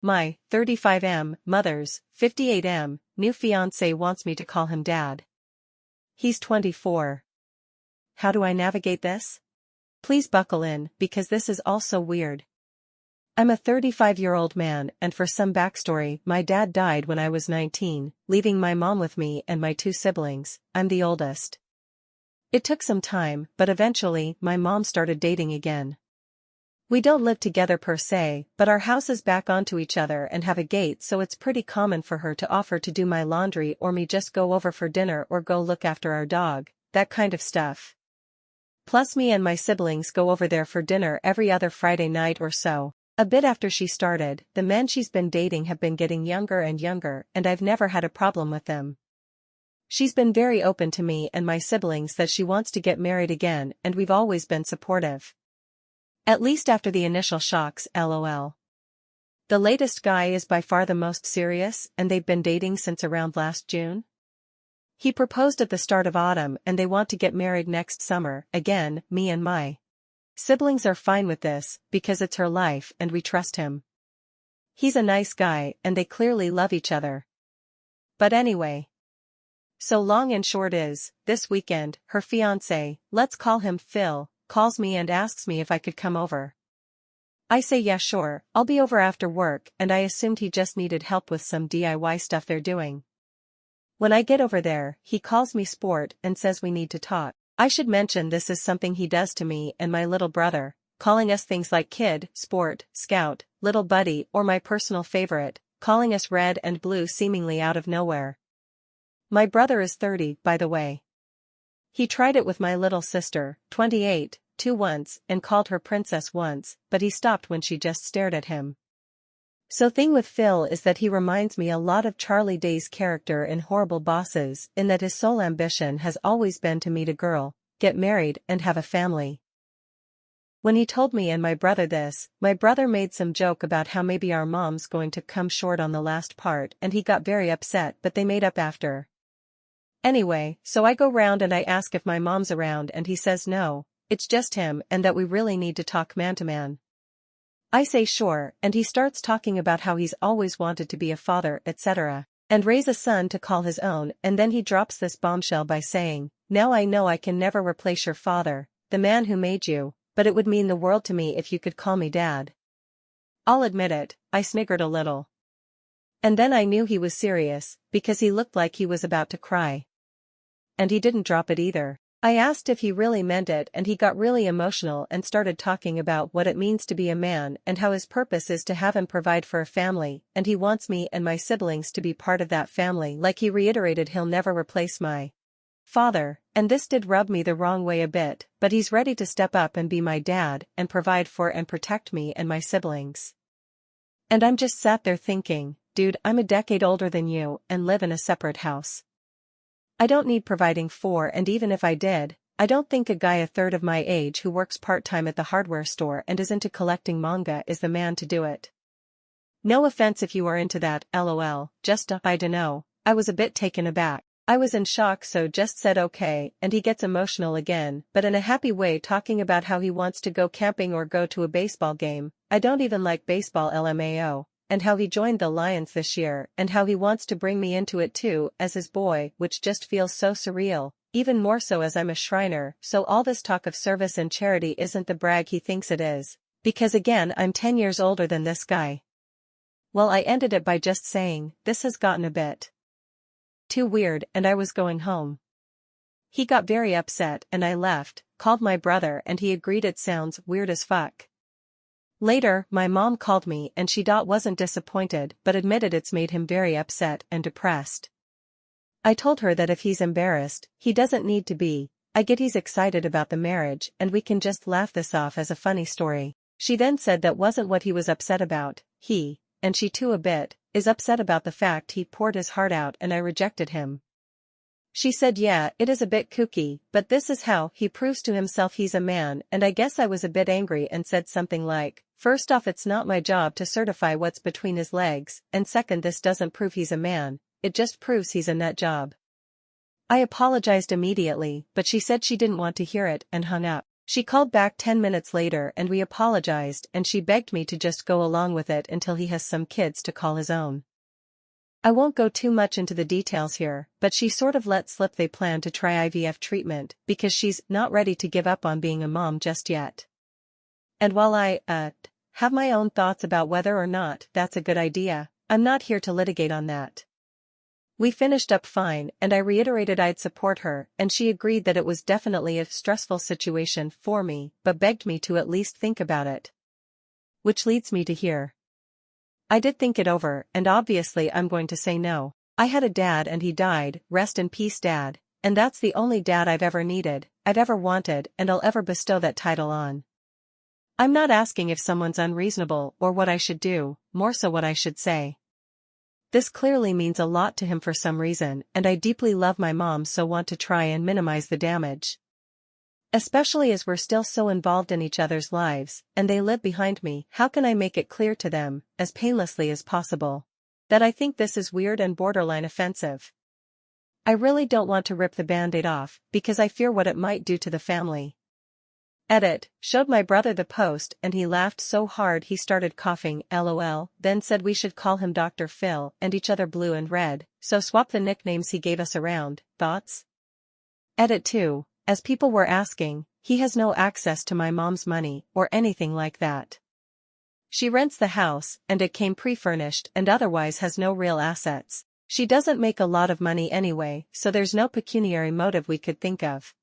My 35M mother's 58M new fiancé wants me to call him dad. He's 24. How do I navigate this? Please buckle in, because this is all so weird. I'm a 35-year-old man, and for some backstory, my dad died when I was 19, leaving my mom with me and my two siblings. I'm the oldest. It took some time, but eventually, my mom started dating again. We don't live together per se, but our houses back onto each other and have a gate, so it's pretty common for her to offer to do my laundry or me just go over for dinner or go look after our dog, that kind of stuff. Plus me and my siblings go over there for dinner every other Friday night or so. A bit after she started, the men she's been dating have been getting younger and younger, and I've never had a problem with them. She's been very open to me and my siblings that she wants to get married again, and we've always been supportive. At least after the initial shocks, lol. The latest guy is by far the most serious, and they've been dating since around last June. He proposed at the start of autumn and they want to get married next summer. Again, me and my siblings are fine with this, because it's her life and we trust him. He's a nice guy and they clearly love each other. But anyway. So long and short is, this weekend, her fiancé, let's call him Phil, calls me and asks me if I could come over. I say yeah sure, I'll be over after work, and I assumed he just needed help with some DIY stuff they're doing. When I get over there, he calls me sport and says we need to talk. I should mention this is something he does to me and my little brother, calling us things like kid, sport, scout, little buddy, or my personal favorite, calling us red and blue seemingly out of nowhere. My brother is 30, by the way. He tried it with my little sister, 28, once, and called her princess once, but he stopped when she just stared at him. So thing with Phil is that he reminds me a lot of Charlie Day's character in Horrible Bosses, in that his sole ambition has always been to meet a girl, get married, and have a family. When he told me and my brother this, my brother made some joke about how maybe our mom's going to come short on the last part, and he got very upset, but they made up after. Anyway, so I go round and I ask if my mom's around, and he says no, it's just him and that we really need to talk man to man. I say sure, and he starts talking about how he's always wanted to be a father, etc., and raise a son to call his own, and then he drops this bombshell by saying, now I know I can never replace your father, the man who made you, but it would mean the world to me if you could call me dad. I'll admit it, I sniggered a little. And then I knew he was serious, because he looked like he was about to cry. And he didn't drop it either. I asked if he really meant it, and he got really emotional and started talking about what it means to be a man and how his purpose is to have and provide for a family, and he wants me and my siblings to be part of that family. Like he reiterated he'll never replace my father, and this did rub me the wrong way a bit, but he's ready to step up and be my dad and provide for and protect me and my siblings. And I'm just sat there thinking, dude, I'm a decade older than you and live in a separate house. I don't need providing for, and even if I did, I don't think a guy a third of my age who works part-time at the hardware store and is into collecting manga is the man to do it. No offense if you are into that, lol, just I dunno, I was a bit taken aback. I was in shock, so just said okay, and he gets emotional again, but in a happy way, talking about how he wants to go camping or go to a baseball game. I don't even like baseball, LMAO. And how he joined the Lions this year, and how he wants to bring me into it too, as his boy, which just feels so surreal, even more so as I'm a Shriner. So all this talk of service and charity isn't the brag he thinks it is, because again I'm 10 years older than this guy. Well, I ended it by just saying, this has gotten a bit too weird, and I was going home. He got very upset and I left, called my brother, and he agreed it sounds weird as fuck. Later, my mom called me and she wasn't disappointed but admitted it's made him very upset and depressed. I told her that if he's embarrassed, he doesn't need to be. I get he's excited about the marriage and we can just laugh this off as a funny story. She then said that wasn't what he was upset about. He, and she too a bit, is upset about the fact he poured his heart out and I rejected him. She said yeah, it is a bit kooky, but this is how he proves to himself he's a man, and I guess I was a bit angry and said something like, first off, it's not my job to certify what's between his legs, and second, this doesn't prove he's a man, it just proves he's a nut job. I apologized immediately, but she said she didn't want to hear it and hung up. She called back 10 minutes later and we apologized and she begged me to just go along with it until he has some kids to call his own. I won't go too much into the details here, but she sort of let slip they plan to try IVF treatment because she's not ready to give up on being a mom just yet. And while I, have my own thoughts about whether or not that's a good idea, I'm not here to litigate on that. We finished up fine and I reiterated I'd support her and she agreed that it was definitely a stressful situation for me but begged me to at least think about it. Which leads me to here. I did think it over and obviously I'm going to say no. I had a dad and he died, rest in peace dad, and that's the only dad I've ever needed, I've ever wanted and I'll ever bestow that title on. I'm not asking if someone's unreasonable or what I should do, more so what I should say. This clearly means a lot to him for some reason and I deeply love my mom so want to try and minimize the damage. Especially as we're still so involved in each other's lives and they live behind me, how can I make it clear to them, as painlessly as possible, that I think this is weird and borderline offensive? I really don't want to rip the band-aid off because I fear what it might do to the family. Edit, showed my brother the post and he laughed so hard he started coughing lol, then said we should call him Dr. Phil and each other blue and red, so swap the nicknames he gave us around, thoughts? Edit 2, as people were asking, he has no access to my mom's money or anything like that. She rents the house and it came pre-furnished and otherwise has no real assets. She doesn't make a lot of money anyway, so there's no pecuniary motive we could think of.